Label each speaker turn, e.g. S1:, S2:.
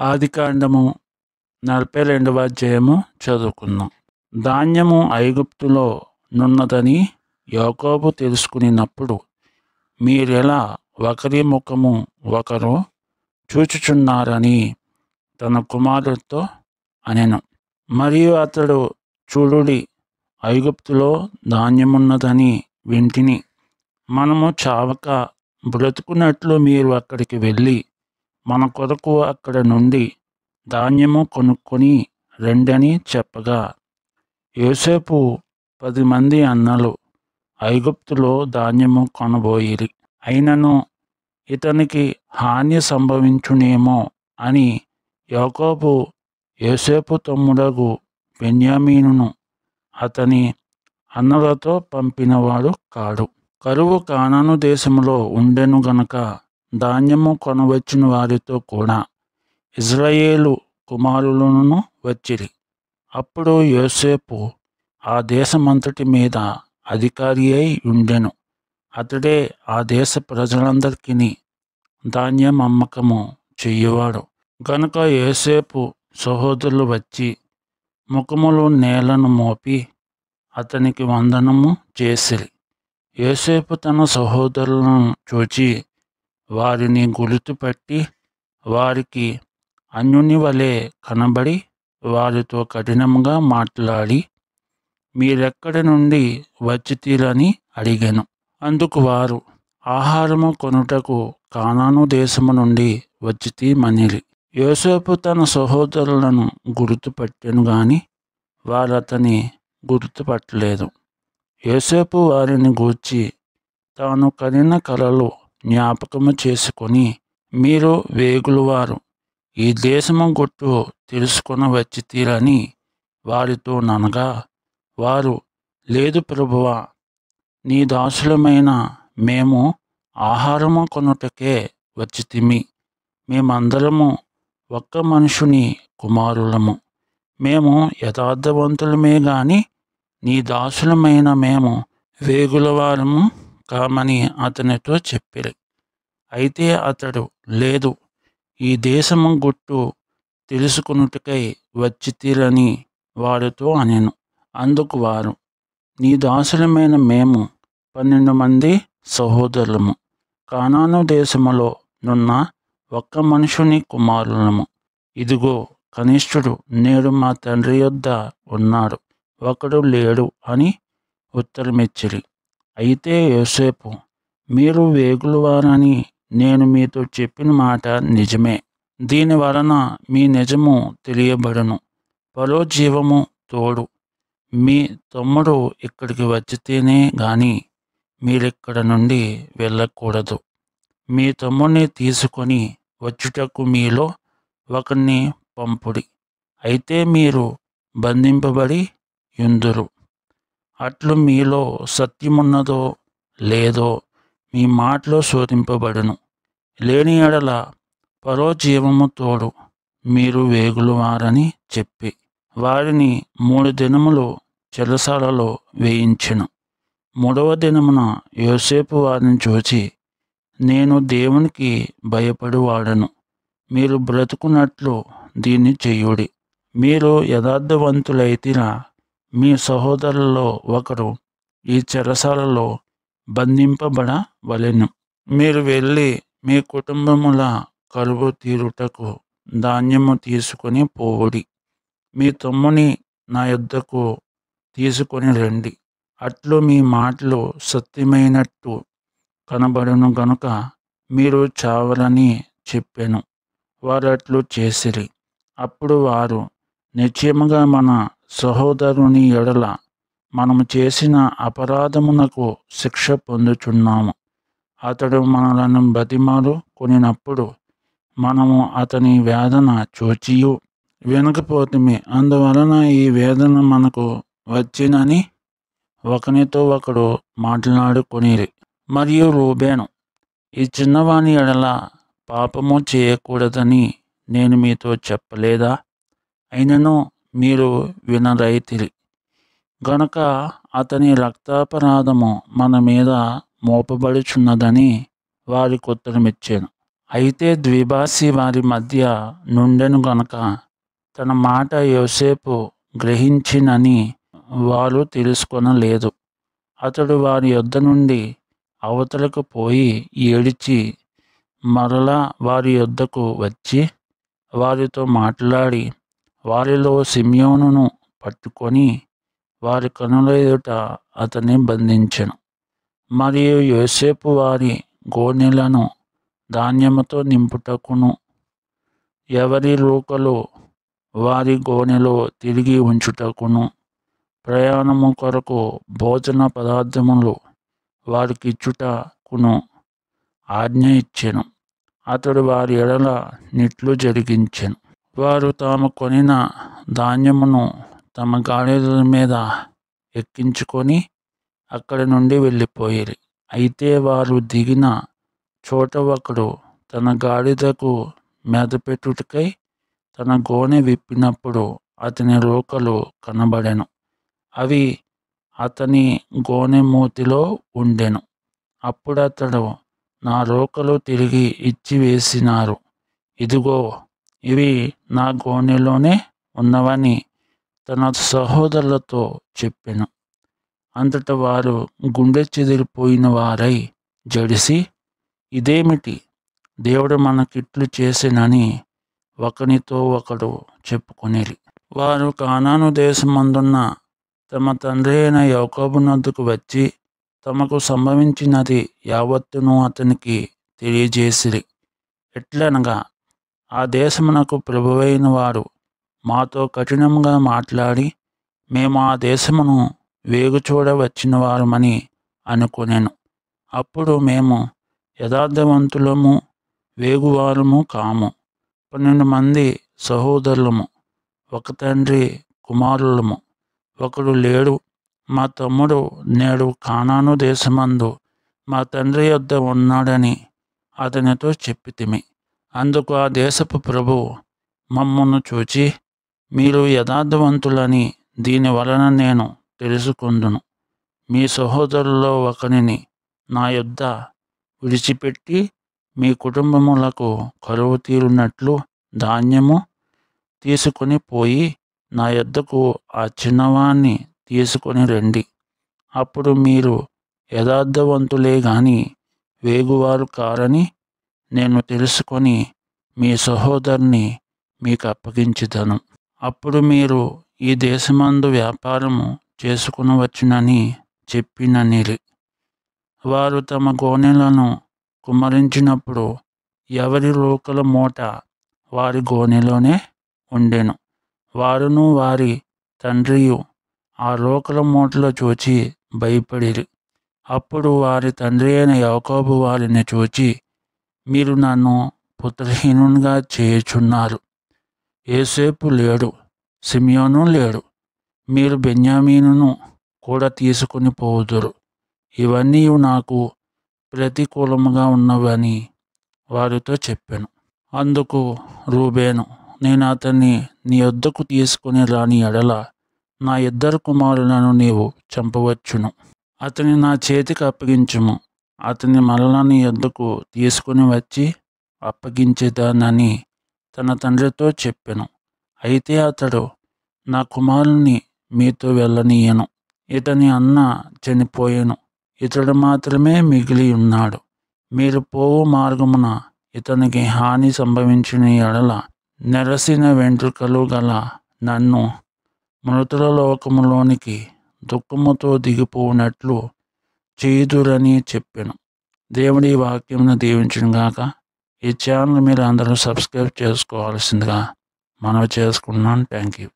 S1: ఆదికాండము 42వ అధ్యాయము చదువుకుందాం. ధాన్యము ఐగుప్తులో నున్నదని యాకోబు తెలుసుకునినప్పుడు మీరెలా ఒకరి ముఖము ఒకరు చూచుచున్నారని తన కుమారుడితో అనెను. మరియు అతడు, చూడుడి, ఐగుప్తులో ధాన్యమున్నదని వింటిని. మనము చావక బ్రతుకున్నట్లు మీరు అక్కడికి వెళ్ళి మన కొరకు అక్కడ నుండి ధాన్యము కొనుక్కొని రండని చెప్పగా, యోసేపు 10 మంది అన్నలు ఐగుప్తులో ధాన్యము కొనబోయిరి. అయినను ఇతనికి హాని సంభవించునేమో అని యాకోబు యోసేపు తమ్ముడగు బెన్యామీనును అతని అన్నలతో పంపినవాడు కాడు. కరువు కానాను దేశములో ఉండెను గనుక ధాన్యము కొనవచ్చిన వారితో కూడా ఇజ్రాయేలు కుమారులను వచ్చిరి. అప్పుడు యోసేపు ఆ దేశమంతటి మీద అధికారి అయి ఉండెను. అతడే ఆ దేశ ప్రజలందరికీ ధాన్యం అమ్మకము చెయ్యువాడు. గనుక యోసేపు సహోదరులు వచ్చి ముఖములు నేలను మోపి అతనికి వందనము చేసిరి. యోసేపు తన సహోదరులను చూచి వారిని గుర్తుపట్టి వారికి అన్యుని వలె కనబడి వారితో కఠినంగా మాట్లాడి, మీరెక్కడి నుండి వచ్చితీరని అడిగెను. అందుకు వారు, ఆహారము కొనుటకు కానాను దేశము నుండి వచ్చితీమనిరి. యోసేపు తన సహోదరులను గుర్తుపట్టెను గాని వారతని గుర్తుపట్టలేదు. యోసేపు వారిని గూర్చి తాను కనిన కలలు జ్ఞాపకము చేసుకొని, మీరు వేగులవారు, ఈ దేశము గుట్టు తెలుసుకొని వచ్చితీరని వారితో ననగా, వారు, లేదు ప్రభువా, నీ దాసులమైన మేము ఆహారము కొనుటకే వచ్చితిమి. మేమందరము ఒక్క మనుషుని కుమారులము. మేము యథార్థవంతులమే గాని నీ దాసులమైన మేము వేగులవారము కామని అతనితో చెప్పిరి. అయితే అతడు, లేదు, ఈ దేశము గుట్టు తెలుసుకొనుటకై వచ్చితీరని వారితో అనెను. అందుకు వారు, నీ దాసులమైన మేము 12 మంది సహోదరులము, కానాను దేశములో నున్న ఒక్క మనుషుని కుమారులము. ఇదిగో, కనిష్ఠుడు నేడు మా తండ్రి యొద్ద ఉన్నాడు, ఒకడు లేడు అని ఉత్తరమిచ్చిరి. అయితే యోసేపు, మీరు వేగులవారని నేను మీతో చెప్పిన మాట నిజమే. దీని వలన మీ నిజము తెలియబడును. ఫరో జీవము తోడు మీ తమ్ముడు ఇక్కడికి వచ్చితేనే గాని మీరిక్కడ నుండి వెళ్ళకూడదు. మీ తమ్ముడిని తీసుకొని వచ్చుటకు మీలో ఒకరిని పంపుడి. అయితే మీరు బంధింపబడి యుందురు. అట్లు మీలో సత్యమున్నదో లేదో మీ మాటలో శోధింపబడును. లేని ఎడల ఫరో జీవము తోడు మీరు వేగులవారని చెప్పి వారిని 3 దినములు చెరసాలలో వేయించెను. 3వ దినమున యోసేపు వారిని చూచి, నేను దేవునికి భయపడువాడను. మీరు బ్రతుకున్నట్లు దీన్ని చెయ్యుడి. మీరు యథార్థవంతులైతిరా, మీ సహోదరులలో ఒకరు ఈ చెరసాలలో బంధింపబడవలెను. మీరు వెళ్ళి మీ కుటుంబముల కరువు తీరుటకు ధాన్యము తీసుకొని పోవుడి. మీ తమ్ముని నా యొద్దకు తీసుకొని రండి. అట్లు మీ మాటలు సత్యమైనట్టు కనబడును గనుక మీరు చావరని చెప్పెను. వారు అట్లు చేసిరి. అప్పుడు వారు, నిశ్చయముగా మన సహోదరుని ఎడల మనము చేసిన అపరాధమునకు శిక్ష పొందుచున్నాము. అతడు మనలను బతిమాలు కొనినప్పుడు మనము అతని వేదన చూచియు వినకపోతిమి. అందువలన ఈ వేదన మనకు వచ్చినని ఒకనితో ఒకడు మాట్లాడుకొనిరి. మరియు రూబేను, ఈ చిన్నవాని ఎడల పాపము చేయకూడదని నేను మీతో చెప్పలేదా? అయినను మీరు వినరైతిరి గనుక అతని రక్తాపరాధము మన మీద మోపబడుచున్నదని వారికి ఉత్తరమిచ్చాను. అయితే ద్విభాషి వారి మధ్య నుండెను గనుక తన మాట యోసేపు గ్రహించినని వారు తెలుసుకొనలేదు. అతడు వారి యొద్ద నుండి అవతలకు పోయి ఏడిచి మరలా వారి యొద్దకు వచ్చి వారితో మాట్లాడి వారిలో సిమ్యోనును పట్టుకొని వారి కనుల ఎదుట అతన్ని బంధించెను. మరియు యోసేపు వారి గోనెలను ధాన్యముతో నింపుటకును ఎవరి రూకలు వారి గోనెలో తిరిగి ఉంచుటకును ప్రయాణము కొరకు భోజన పదార్థములు వారికిచ్చుటకును ఆజ్ఞ ఇచ్చెను. అతడు వారి ఎడల నిట్లు జరిగించెను. వారు తాము కొనిన ధాన్యమును తమ గాడిదల మీద ఎక్కించుకొని అక్కడి నుండి వెళ్ళిపోయిరి. అయితే వారు దిగిన చోట ఒకడు తన గాడిదకు మెదపెట్టుటకై తన గోనె విప్పినప్పుడు అతని రూకలు కనబడెను. అవి అతని గోనె మూతిలో ఉండెను. అప్పుడతడు, నా రూకలు తిరిగి ఇచ్చివేసినారు, ఇదిగో ఇవి నా గోనెలోనే ఉన్నవని తన సహోదరులతో చెప్పెను. అంతట వారు గుండె చెదిరిపోయిన వారై జడిసి, ఇదేమిటి, దేవుడు మనకిట్లు చేసెనని ఒకనితో ఒకడు చెప్పుకొనిరి. వారు కానాను దేశమందున్న తమ తండ్రి అయిన యాకోబునొద్దకు వచ్చి తమకు సంభవించినది యావత్తును అతనికి తెలియజేసిరి. ఎట్లనగా, ఆ దేశమునకు ప్రభువైన వారు మాతో కఠినంగా మాట్లాడి మేము ఆ దేశమును వేగుచూడ వచ్చిన వారమని అనుకొనెను. అప్పుడు మేము యథార్థవంతులము వేగువారము కాము. 12 మంది సహోదరులము, ఒక తండ్రి కుమారులము. ఒకడు లేడు, మా తమ్ముడు నేడు కానాను దేశమందు మా తండ్రి యొద్ద ఉన్నాడని అతనితో చెప్పితిమి. అందుకు ఆ దేశపు ప్రభువు మమ్మను చూచి, మీరు యథార్థవంతులని దీని వలన నేను తెలుసుకొందును. మీ సహోదరుల్లో ఒకనిని నా యొద్ద విడిచిపెట్టి మీ కుటుంబములకు కరువు తీరునట్లు ధాన్యము తీసుకొని పోయి నా యొద్దకు ఆ చిన్నవాణ్ణి తీసుకొని రండి. అప్పుడు మీరు యథార్థవంతులే గాని వేగువారు కారని నేను తెలుసుకొని మీ సహోదరుని మీకు అప్పగించుదను. అప్పుడు మీరు ఈ దేశమందు వ్యాపారము చేసుకునవచ్చునని చెప్పిననిరి. వారు తమ గోనెలను కుమ్మరించినప్పుడు ఎవరి రూకల మూట వారి గోనెలోనే ఉండెను. వారును వారి తండ్రియు ఆ రూకల మూటలు చూచి భయపడిరి. అప్పుడు వారి తండ్రి అయిన యాకోబు వారిని చూచి, మీరు నన్ను పుత్రహీనునిగా చేయుచున్నారు. యోసేపు లేడు, సిమ్యోను లేడు, మీరు బెన్యామీనును కూడా తీసుకుని పోదురు. ఇవన్నీ నాకు ప్రతికూలముగా ఉన్నవని వారితో చెప్పాను. అందుకు రూబేను, నేను అతన్ని నీ యొద్దకు తీసుకుని రాని ఎడల నా 2 కుమారులను నీవు చంపవచ్చును. అతని నా చేతికి అప్పగించుము. అతని మరలా నీ యొద్దకు తీసుకుని వచ్చి అప్పగించేదానని తన తండ్రితో చెప్పెను. అయితే అతడు, నా కుమారుని మీతో వెళ్ళనీయను. ఇతని అన్న చనిపోయెను, ఇతడు మాత్రమే మిగిలి ఉన్నాడు. మీరు పోవు మార్గమున ఇతనికి హాని సంభవించిన ఎడల నెరసిన వెంట్రుకలు గల నన్ను మృతుల లోకములోనికి దుఃఖముతో దిగిపోవునట్లు చేయుదురని చెప్పెను. దేవుడి వాక్యమును దీవించును గాక. ఈ ఛానల్ మీరు అందరూ సబ్స్క్రైబ్ చేసుకోవాల్సిందిగా మనవి చేసుకున్నాను. Thank you.